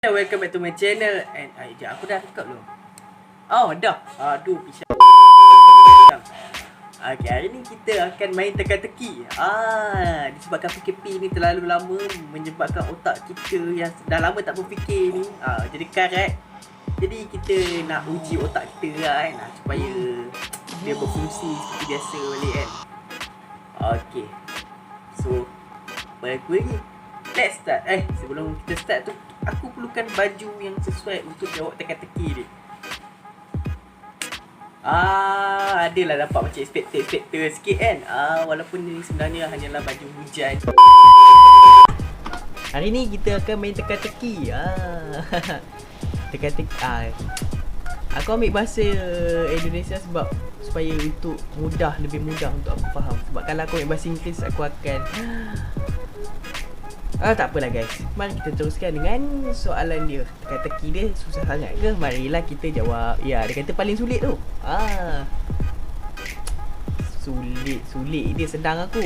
Welcome back to my channel. And aku dah record belum? Oh dah. Aduh pisang. Okay, hari ni kita akan main teka-teki. Disebabkan PKP ni terlalu lama menyebabkan otak kita yang dah lama tak berfikir ni jadi karat. Jadi kita nak uji otak kita kan, supaya dia berfungsi seperti biasa balik kan. Okay, so baik lagi. Let's start. Sebelum kita start tu, aku perlukan baju yang sesuai untuk jawab teka-teki ni. Adalah dapat macam spektor sikit kan. Walaupun ni sebenarnya hanyalah baju hujan. Hari ni kita akan main teka-teki. Teka-teki. Aku ambil bahasa Indonesia sebab supaya untuk lebih mudah untuk aku faham. Sebab kalau aku ambil bahasa Inggeris, aku akan tak apalah guys. Mari kita teruskan dengan soalan dia. Teka-teki dia susah sangat ke? Marilah kita jawab. Ya, dia kata paling sulit tu. Sulit dia sedang aku.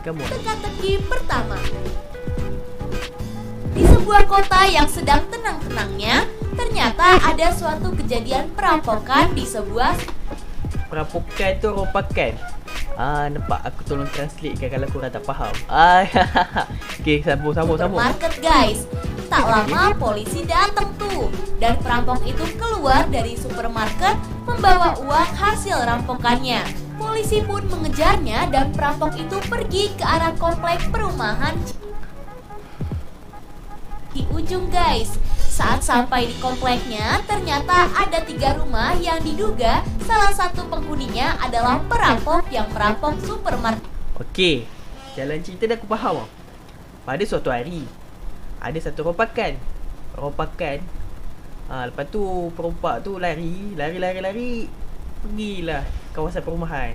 Come on. Teka-teki pertama. Di sebuah kota yang sedang tenang-tenangnya, ternyata ada suatu kejadian perampokan di sebuah Perampokan tu rompakan. Nampak, aku tolong translate kan kalau korang tak faham. Okay, sambung. supermarket guys. Tak lama polisi datang tuh, dan perampok itu keluar dari supermarket membawa uang hasil rampokannya. Polisi pun mengejarnya dan perampok itu pergi ke arah komplek perumahan di ujung guys. Saat sampai di kompleknya, ternyata ada 3 rumah yang diduga salah satu penghuninya adalah perampok yang merampok supermarket. Okey, jalan cerita dah aku faham. Pada suatu hari, ada satu rompakan. Lepas tu perompak tu lari, pergilah kawasan perumahan.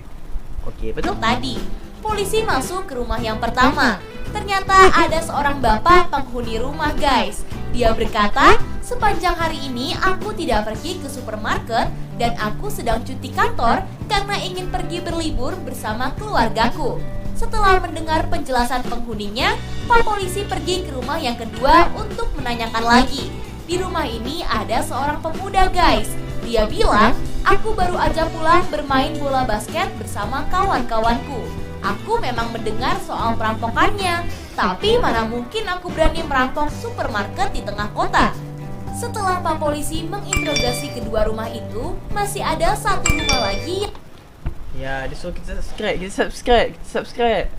Okey, betul. Tadi, polisi masuk ke rumah yang pertama. Ternyata ada seorang bapak penghuni rumah guys. Dia berkata, sepanjang hari ini aku tidak pergi ke supermarket dan aku sedang cuti kantor karena ingin pergi berlibur bersama keluargaku. Setelah mendengar penjelasan penghuninya, Pak Polisi pergi ke rumah yang kedua untuk menanyakan lagi. Di rumah ini ada seorang pemuda guys. Dia bilang, aku baru aja pulang bermain bola basket bersama kawan-kawanku. Aku memang mendengar soal perampokannya, tapi mana mungkin aku berani merampok supermarket di tengah kota. Setelah Pak Polisi menginterogasi kedua rumah itu, masih ada satu rumah lagi. Ya, dia suruh kita subscribe.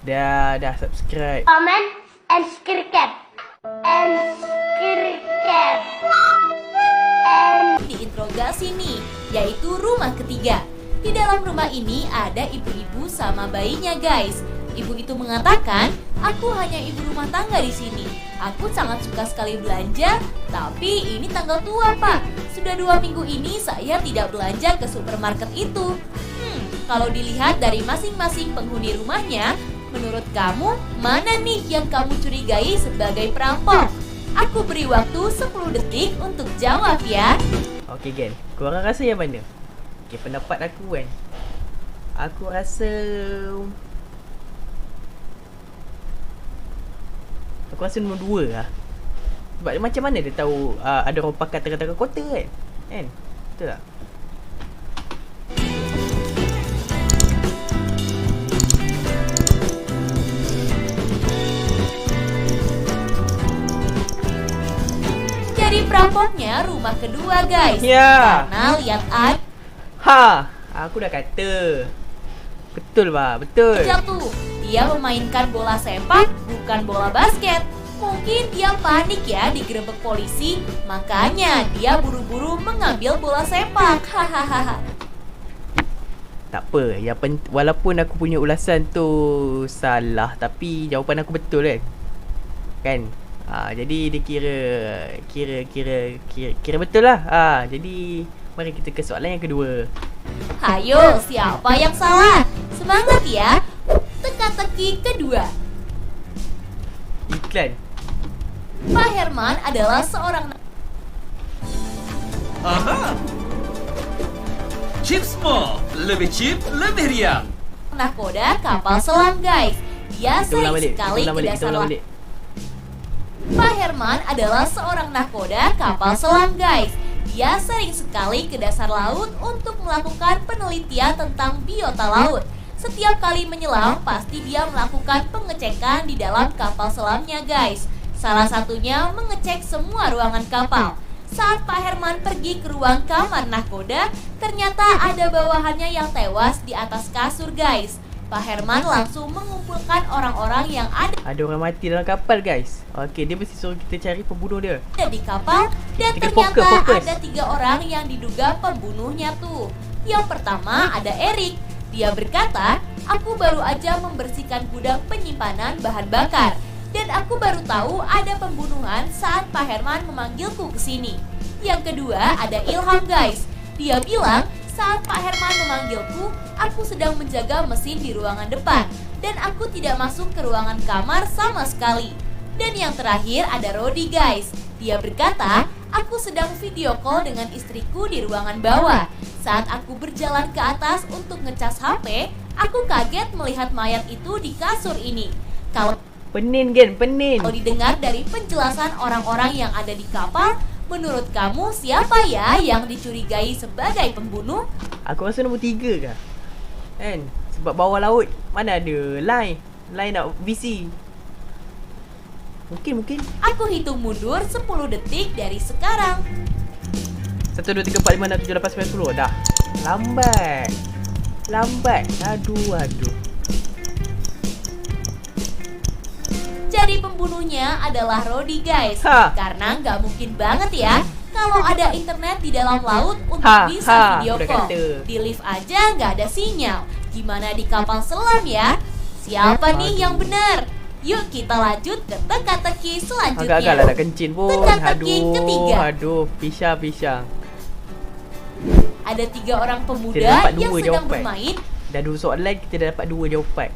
Dah subscribe. Comment and subscribe. Diinterogasi nih, yaitu rumah ketiga. Di dalam rumah ini ada ibu-ibu sama bayinya guys. Ibu itu mengatakan, aku hanya ibu rumah tangga di sini. Aku sangat suka sekali belanja, tapi ini tanggal tua pak. Sudah 2 minggu ini saya tidak belanja ke supermarket itu. Kalau dilihat dari masing-masing penghuni rumahnya, menurut kamu mana nih yang kamu curigai sebagai perampok? Aku beri waktu 10 detik untuk jawab ya. Okey Gen, korang rasa yang mana? Okay, pendapat aku kan, aku rasa nombor 2 lah. Sebab macam mana dia tahu ada rompakan tengah-tengah kota kan? Betul tak? Jadi perampoknya rumah kedua guys. Ya. Karena lihat Aku dah kata. Betul bah, betul. tuh, dia memainkan bola sepak bukan bola basket. Mungkin dia panik ya digerebek polisi, makanya dia buru-buru mengambil bola sepak. Hahaha. Tak apa, walaupun aku punya ulasan tu salah, tapi jawapan aku betul kan? Jadi dia kira betul lah. Jadi mari kita ke soalan yang kedua. Hayo, siapa yang salah? Semangat ya. Teka-teki kedua. Iklan. Pak Herman adalah seorang Aha! Chips Mall, lebih chip, lebih riang. nahkoda kapal selam guys. Dia Kita ulang sering balik. sekali ke dasar laut. balik. Pak Herman adalah seorang nahkoda kapal selam guys. Dia sering sekali ke dasar laut untuk melakukan penelitian tentang biota laut. Setiap kali menyelam, pasti dia melakukan pengecekan di dalam kapal selamnya guys. Salah satunya mengecek semua ruangan kapal. Saat Pak Herman pergi ke ruang kamar nahkoda, ternyata ada bawahannya yang tewas di atas kasur guys. Pak Herman langsung mengumpulkan orang-orang yang Ada orang mati dalam kapal guys. Okey, dia mesti suruh kita cari pembunuh dia. ada di kapal dan Kita ternyata fokus. ada 3 orang yang diduga pembunuhnya tuh. Yang pertama ada Erik. Dia berkata, aku baru aja membersihkan gudang penyimpanan bahan bakar dan aku baru tahu ada pembunuhan saat Pak Herman memanggilku ke sini. Yang kedua ada Ilham guys. Dia bilang saat Pak Herman memanggilku, aku sedang menjaga mesin di ruangan depan dan aku tidak masuk ke ruangan kamar sama sekali. Dan yang terakhir ada Rodi guys. Dia berkata, aku sedang video call dengan istriku di ruangan bawah. Saat aku berjalan ke atas untuk ngecas HP, aku kaget melihat mayat itu di kasur ini. Kalau Penin Gen, penin. didengar dari penjelasan orang-orang yang ada di kapal, menurut kamu siapa ya yang dicurigai sebagai pembunuh? Aku rasa nombor 3 kah? Kan? Sebab bawah laut mana ada line nak VC. Mungkin. Aku hitung mundur 10 detik dari sekarang. 1, 2, 3, 4, 5, 6, 7, 8, 9, 10. Dah. Lambat. Aduh. Jadi pembunuhnya adalah Rodi guys. Ha. Karena nggak mungkin banget ya kalau ada internet di dalam laut untuk Ha, bisa video udah call. kata. Di lift aja nggak ada sinyal. Gimana di kapal selam ya? Siapa nih yang benar? Yuk kita lanjut ke teka-teki selanjutnya. Agak-agak lah nak kencing pun. Teka-teki ketiga. Aduh. Pisah. Ada 3 orang Kita pemuda dapat yang dua sedang jawapan. bermain Dah 2 soalan kita dah dapat 2 jawapan.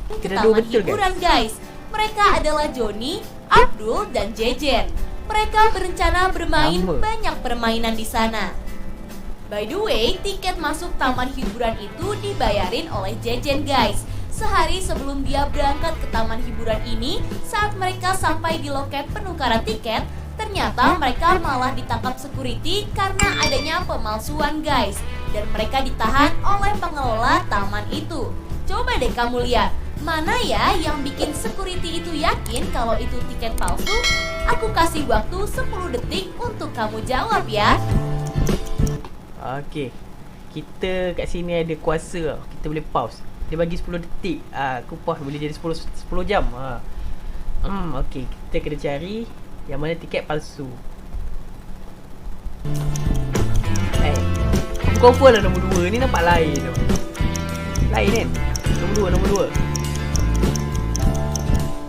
ke Kita 2 taman betul hiburan guys. Mereka adalah Joni, Abdul, dan Jejen. Mereka berencana bermain Lama. banyak permainan di sana. By the way, tiket masuk taman hiburan itu dibayarin oleh Jejen guys. Sehari sebelum dia berangkat ke taman hiburan ini, saat mereka sampai di loket penukaran tiket, ternyata mereka malah ditangkap security karena adanya pemalsuan guys. Dan mereka ditahan oleh pengelola taman itu. Coba deh kamu lihat, mana ya yang bikin security itu yakin kalau itu tiket palsu? Aku kasih waktu 10 detik untuk kamu jawab ya. Okey. Kita kat sini ada kuasa. Kita boleh pause. Dia bagi 10 detik. Aku pause boleh jadi 10 jam. Okey, kita kena cari yang mana tiket palsu. Kau pun lah nombor 2 ni nampak lain tu. Lain kan? Nombor 2.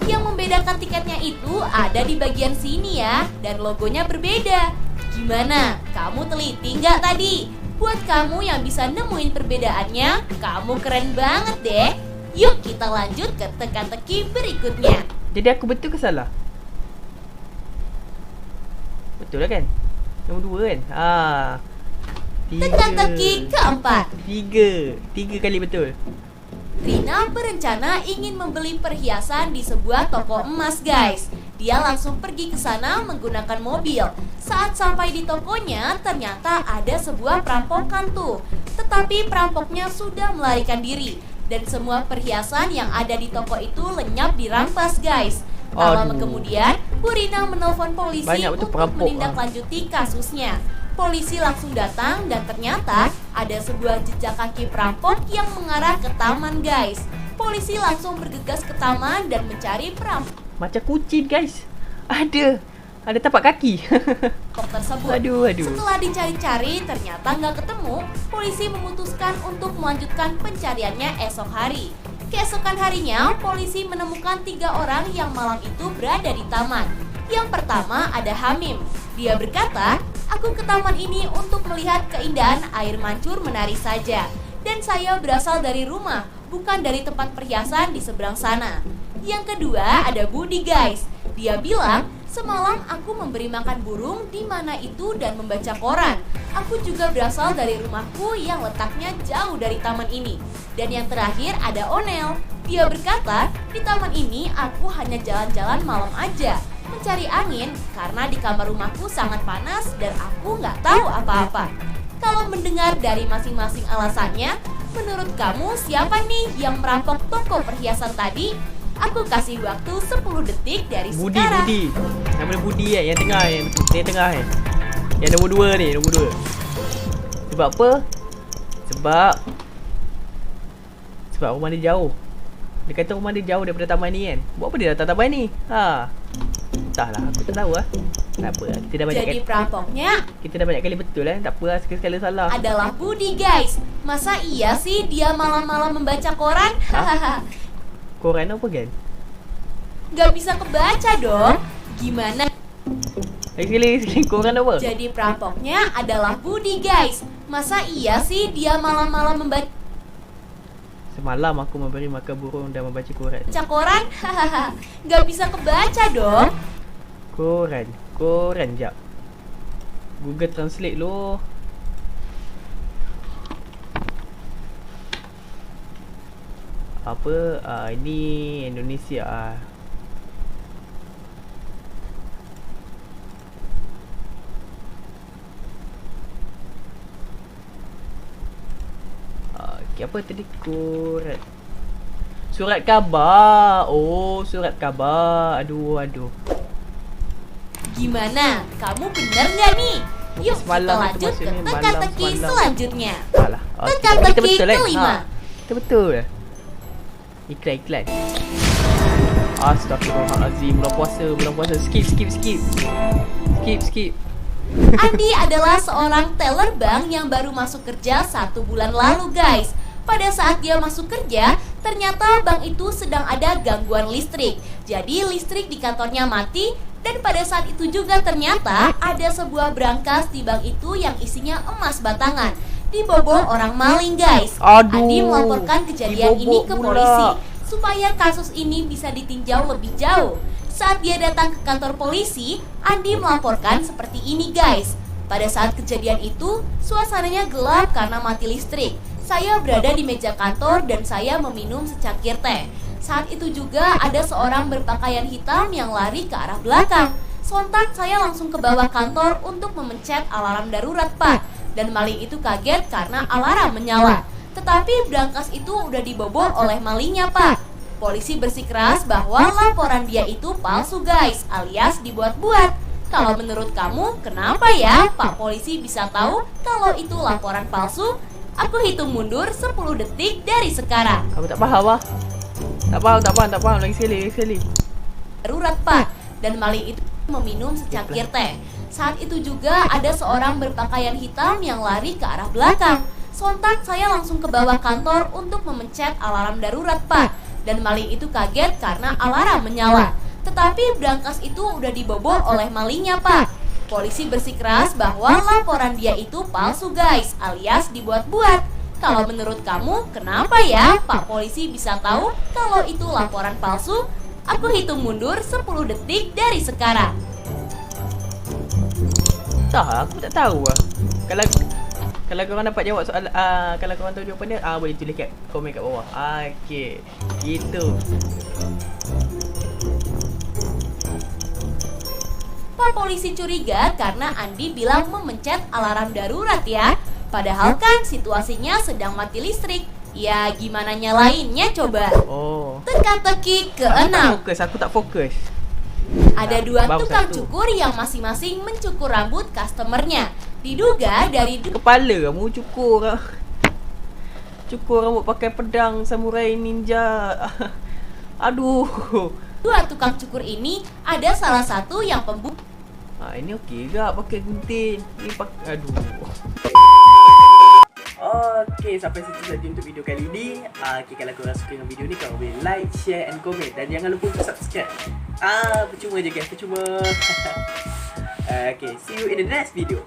Yang membedakan tiketnya itu ada di bagian sini ya, dan logonya berbeda. Gimana? Kamu teliti nggak tadi? Buat kamu yang bisa nemuin perbedaannya, kamu keren banget deh. Yuk kita lanjut ke teka-teki berikutnya. Jadi aku betul ke salah? Betul lah kan? Nombor 2 kan? Teka-teki keempat. 3 kali betul. Rina berencana ingin membeli perhiasan di sebuah toko emas guys. Dia langsung pergi ke sana menggunakan mobil. Saat sampai di tokonya, ternyata ada sebuah perampokan tuh. Tetapi perampoknya sudah melarikan diri. Dan semua perhiasan yang ada di toko itu lenyap dirampas guys. Tak lama Aduh. kemudian, Bu Rina menelpon polisi Banyak betul untuk perampok, menindaklanjuti kasusnya. Polisi langsung datang dan ternyata ada sebuah jejak kaki perampok yang mengarah ke taman guys. Polisi langsung bergegas ke taman dan mencari perampok Macam kucing guys. Ada tapak kaki. tersebut. Aduh. Setelah dicari-cari ternyata nggak ketemu, polisi memutuskan untuk melanjutkan pencariannya esok hari. Keesokan harinya, polisi menemukan 3 orang yang malam itu berada di taman. Yang pertama ada Hamim. Dia berkata, aku ke taman ini untuk melihat keindahan air mancur menari saja. Dan saya berasal dari rumah, bukan dari tempat perhiasan di seberang sana. Yang kedua ada Budi guys. Dia bilang, Semalam aku memberi makan burung di mana itu dan membaca koran. Aku juga berasal dari rumahku yang letaknya jauh dari taman ini. Dan yang terakhir ada Onel. Dia berkata, di taman ini aku hanya jalan-jalan malam aja, mencari angin karena di kamar rumahku sangat panas dan aku nggak tahu apa-apa. Kalau mendengar dari masing-masing alasannya, menurut kamu siapa nih yang merampok toko perhiasan tadi? Aku kasih waktu 10 detik dari sekarang. Budi. Nama dia Budi kan, yang tengah yang tengah kan. Yang nombor 2 ni, nombor 2. Sebab apa? Sebab rumah dia jauh. Dia kata rumah dia jauh daripada taman ni kan. Buat apa dia datang taman ni? Entahlah, aku tak tahu lah. Tak apa, kita dah banyak Jadi perampoknya kita dah banyak kali betul lah. Tak apa lah, sekali-sekala salah. adalah Budi guys. Masa iya sih dia malam-malam membaca koran? Hahaha. Koran apa kan? Gak bisa kebaca dong. Gimana? Sekali koran apa? Jadi perampoknya adalah Budi guys. Masa iya sih dia malam-malam membaca Semalam aku memberi makan burung dan membaca koran. koran? Hahaha. Gak bisa kebaca dong. Koran jap. Google Translate lo. Apa? Ini Indonesia. Apa tadi? Surat khabar. Oh, surat khabar. Aduh. Gimana? Kamu bener gak nih? Yuk kita Semalam lanjut aku ke masuk ni, teka-teki semalam. selanjutnya. Alah. Teka-teki kita betul kan? kelima. Kita betul. Iklan. Astaghfirullahalazim. Bulan puasa. Skip. Andi adalah seorang teller bank yang baru masuk kerja 1 bulan lalu guys. Pada saat dia masuk kerja, ternyata bank itu sedang ada gangguan listrik. Jadi listrik di kantornya mati. Dan pada saat itu juga ternyata ada sebuah brankas di bank itu yang isinya emas batangan. Dibobol orang maling guys. Aduh, Andi melaporkan kejadian ini ke dibobol polisi pula. supaya kasus ini bisa ditinjau lebih jauh. Saat dia datang ke kantor polisi, Andi melaporkan seperti ini guys. Pada saat kejadian itu, suasananya gelap karena mati listrik. Saya berada di meja kantor dan saya meminum secangkir teh. Saat itu juga ada seorang berpakaian hitam yang lari ke arah belakang. Sontak saya langsung ke bawah kantor untuk memencet alarm darurat Pak. Dan maling itu kaget karena alarm menyala. Tetapi brankas itu udah dibobol oleh malingnya Pak. Polisi bersikeras bahwa laporan dia itu palsu guys, alias dibuat-buat. Kalau menurut kamu, kenapa ya Pak Polisi bisa tahu kalau itu laporan palsu? Aku hitung mundur 10 detik dari sekarang. Aku tak faham lah. Tak faham. Lagi sekali. Darurat Pak. Dan maling itu meminum secangkir teh. Saat itu juga ada seorang berpakaian hitam yang lari ke arah belakang. Sontak saya langsung ke bawah kantor untuk memencet alarm darurat Pak. Dan maling itu kaget karena alarm menyala. Tetapi brankas itu udah dibobol oleh malingnya Pak. Polisi bersikeras bahwa laporan dia itu palsu guys, alias dibuat-buat. Kalau menurut kamu, kenapa ya Pak Polisi bisa tahu kalau itu laporan palsu? Aku hitung mundur 10 detik dari sekarang. Aku tak tahu lah. Kalau korang dapat jawab soalan, kalau korang tahu jawapan dia, boleh tulis kat komen kat bawah. Okey. Gitu. Pak Polisi curiga karena Andi bilang memencet alarm darurat ya. Padahal kan situasinya sedang mati listrik. Ya gimana nyalainnya coba. Oh. Teka-teki ke-6. Aku tak fokus. Ada 2 Baru tukang satu. cukur yang masing-masing mencukur rambut customernya. Diduga dari Kepala kamu cukur. Cukur rambut pakai pedang samurai ninja. Aduh. 2 tukang cukur ini ada salah satu yang pembunuh. Ini okey ke pakai gunting? Ni aduh. Okay, sampai situ saja untuk video kali ini. Kalau korang suka dengan video ni, korang boleh like, share and comment. Dan jangan lupa untuk subscribe. Percuma je guys, percuma. Okay, see you in the next video.